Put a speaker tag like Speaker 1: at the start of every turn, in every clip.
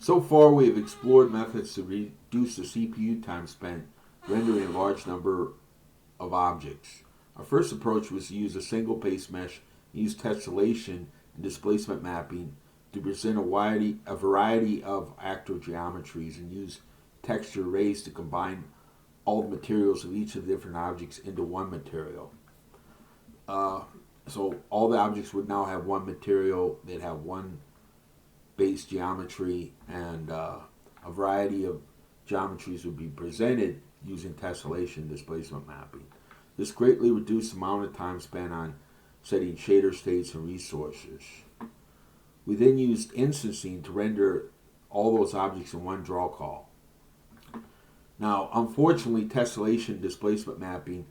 Speaker 1: So far, we have explored methods to reduce the CPU time spent rendering a large number of objects. Our first approach was to use a single base mesh and use tessellation and displacement mapping to present a variety of actor geometries and use texture arrays to combine all the materials of each of the different objects into one material. Uh, so all the objects would now have one material, they'd have one base geometry, and a variety of geometries would be presented using tessellation and displacement mapping. This greatly reduced the amount of time spent on setting shader states and resources. We then used instancing to render all those objects in one draw call. Now, unfortunately, tessellation and displacement mapping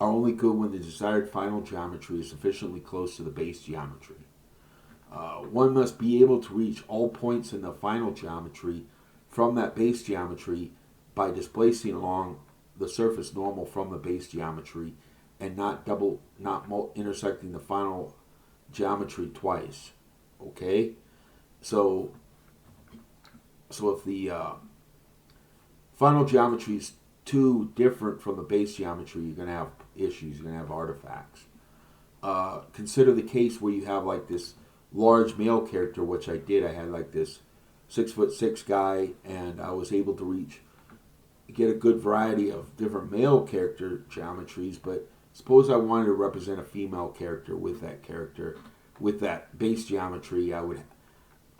Speaker 1: are only good when the desired final geometry is sufficiently close to the base geometry. One must be able to reach all points in the final geometry from that base geometry by displacing along the surface normal from the base geometry and not intersecting the final geometry twice. Okay, so if the final geometry is too different from the base geometry, you're going to have issues. You're going to have artifacts. Consider the case where you have like this large male character, which I did. I had like this 6'6" guy, and I was able to get a good variety of different male character geometries. But suppose I wanted to represent a female character with that base geometry. I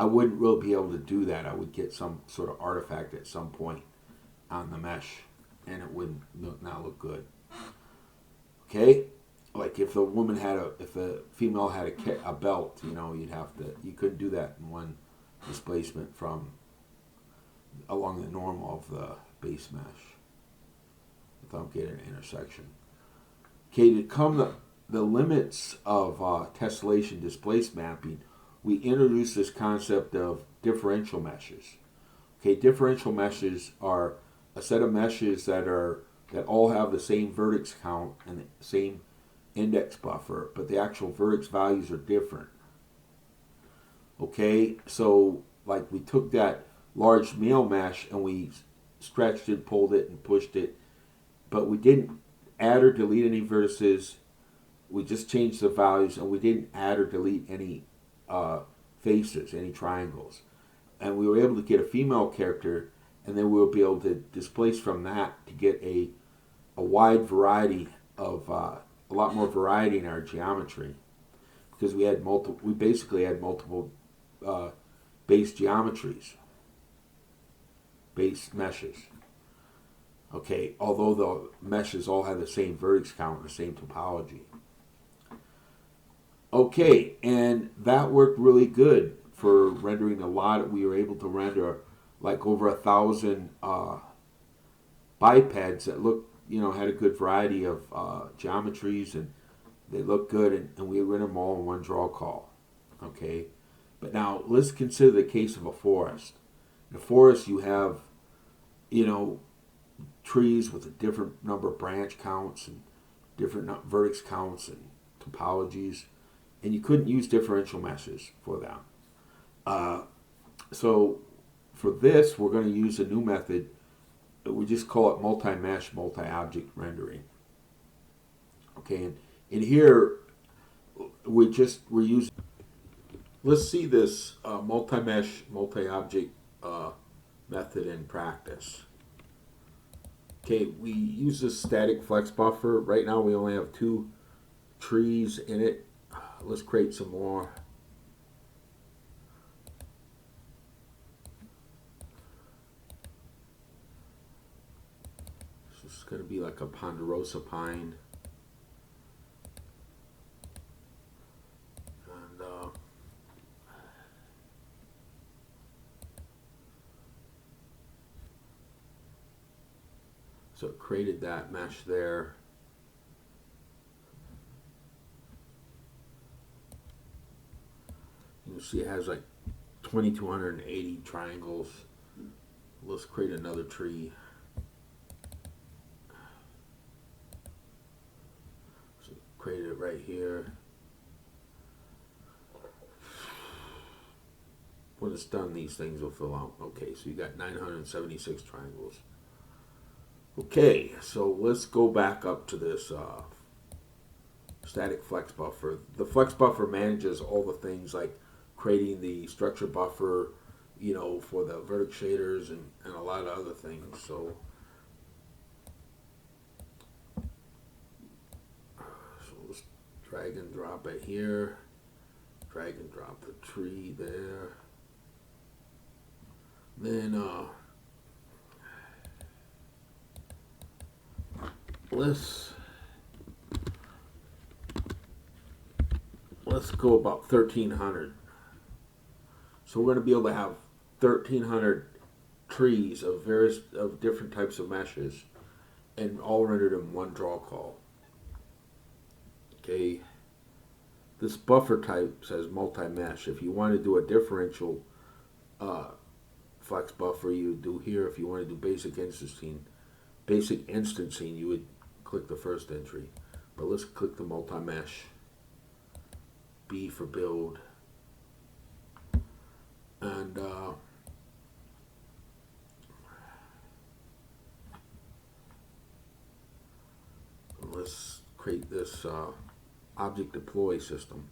Speaker 1: wouldn't really be able to do that. I would get some sort of artifact at some point on the mesh, and it wouldn't not look good. Okay, like if a female had a belt, you couldn't do that in one displacement from along the norm of the base mesh without getting an intersection. Okay, to come the limits of tessellation displace mapping, we introduced this concept of differential meshes. Okay, differential meshes are a set of meshes that all have the same vertex count and the same index buffer, but the actual vertex values are different. Okay, so like we took that large male mesh and we stretched it, pulled it, and pushed it, but we didn't add or delete any vertices. We just changed the values, and we didn't add or delete any faces, any triangles. And we were able to get a female character, and then we will be able to displace from that to get a wide variety of a lot more variety in our geometry, because we basically had multiple base geometries, base meshes. Okay, although the meshes all have the same vertex count and the same topology. Okay, and that worked really good for rendering a lot. We were able to render like over 1,000 bipeds that looked, had a good variety of geometries, and they looked good, and we rendered them all in one draw call. Okay, but now let's consider the case of a forest. In a forest, you have, trees with a different number of branch counts and different vertex counts and topologies, and you couldn't use differential meshes for them. So for this, we're going to use a new method. We just call it multi-mesh, multi-object rendering. Okay, and in here, we're using. Let's see this multi-mesh, multi-object method in practice. Okay, we use this static flex buffer. Right now, we only have 2 trees in it. Let's create some more. This is going to be like a ponderosa pine. And so it created that mesh there. You see it has like 2,280 triangles. Let's create another tree. So create it right here. when it's done, these things will fill out. Okay, so you got 976 triangles. Okay, so let's go back up to this static flex buffer. The flex buffer manages all the things like creating the structure buffer, for the vertex shaders and a lot of other things. So let's drag and drop it here. Drag and drop the tree there. Then let's go about 1,300. So we're going to be able to have 1,300 trees of different types of meshes, and all rendered in one draw call. Okay. This buffer type says multi-mesh. If you want to do a differential flex buffer, you would do here. If you want to do basic instancing, you would click the first entry. But let's click the multi-mesh. B for build. And let's create this object deploy system.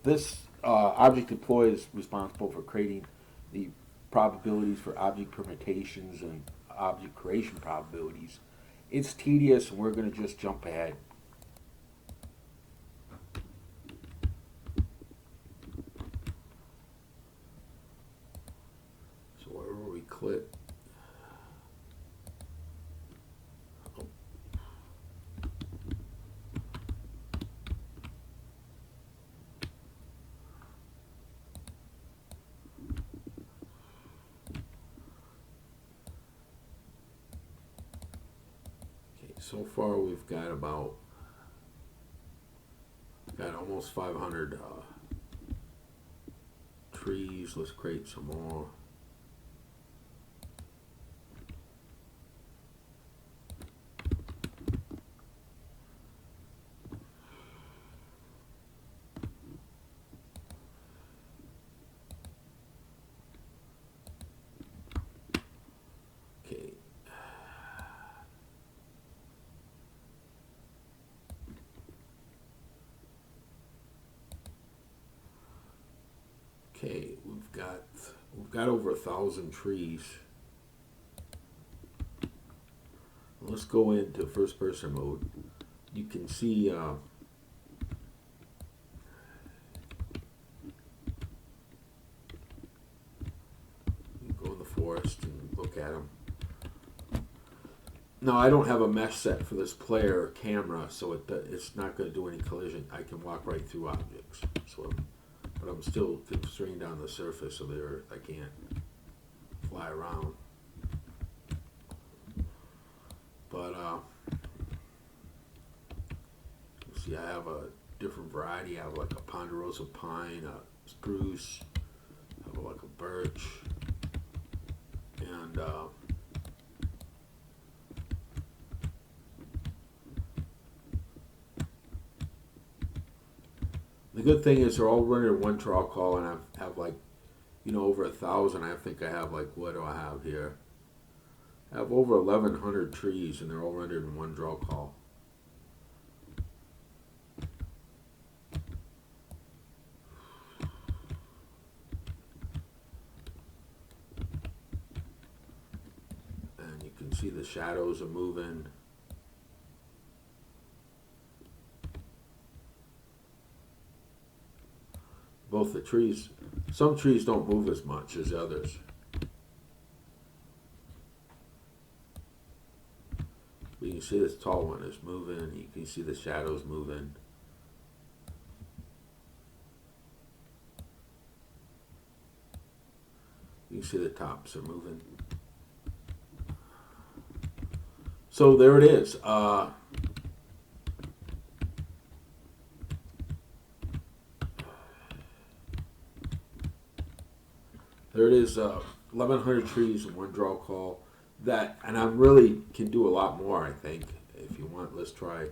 Speaker 1: This object deploy is responsible for creating the probabilities for object permutations and object creation probabilities. It's tedious, and we're going to just jump ahead. So wherever we click, so far we've got almost 500 trees. Let's create some more. Okay. Okay, we've got over 1,000 trees. Let's go into first person mode. You can see you go in the forest and look at them. Now I don't have a mesh set for this player camera, so it's not going to do any collision. I can walk right through objects. But I'm still constrained on the surface of the earth. I can't fly around. But see, I have a different variety. I have like a ponderosa pine, a spruce, I have like a birch, and the good thing is they're all running one draw call, and I have like, over 1,000. I think I have like, what do I have here? I have over 1,100 trees, and they're all rendered in one draw call. And you can see the shadows are moving. Both the trees, some trees don't move as much as others. But you can see this tall one is moving. You can see the shadows moving. You can see the tops are moving. So there it is. There it is, 1,100 trees in one draw call. And I really can do a lot more, I think. If you want, let's try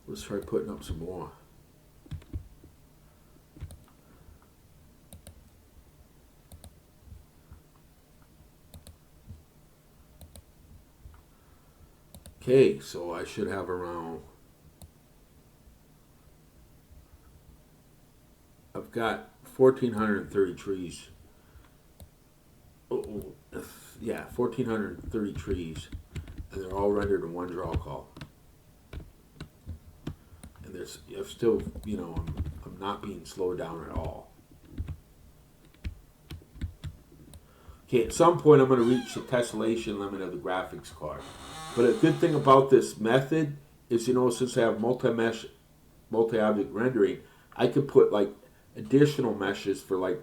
Speaker 1: putting up some more. Okay, so I should have around. I've got 1,430 trees. Yeah, 1,430 trees, and they're all rendered in one draw call. And there's, I'm still, I'm not being slowed down at all. Okay, at some point I'm going to reach the tessellation limit of the graphics card. But a good thing about this method is, since I have multi-mesh, multi-object rendering, I could put like additional meshes for like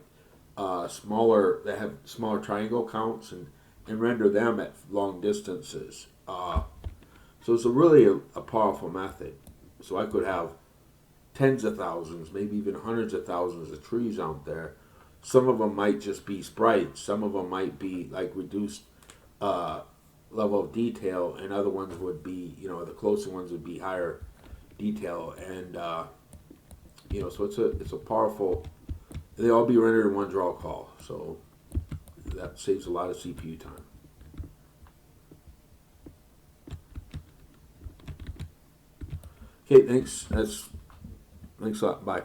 Speaker 1: smaller, that have smaller triangle counts, and render them at long distances. So it's a powerful method. So I could have tens of thousands, maybe even hundreds of thousands of trees out there. Some of them might just be sprites. Some of them might be like reduced level of detail, and other ones would be, the closer ones would be higher detail. And so it's a powerful. They all be rendered in one draw call, so that saves a lot of CPU time. Okay, thanks. Thanks a lot. Bye.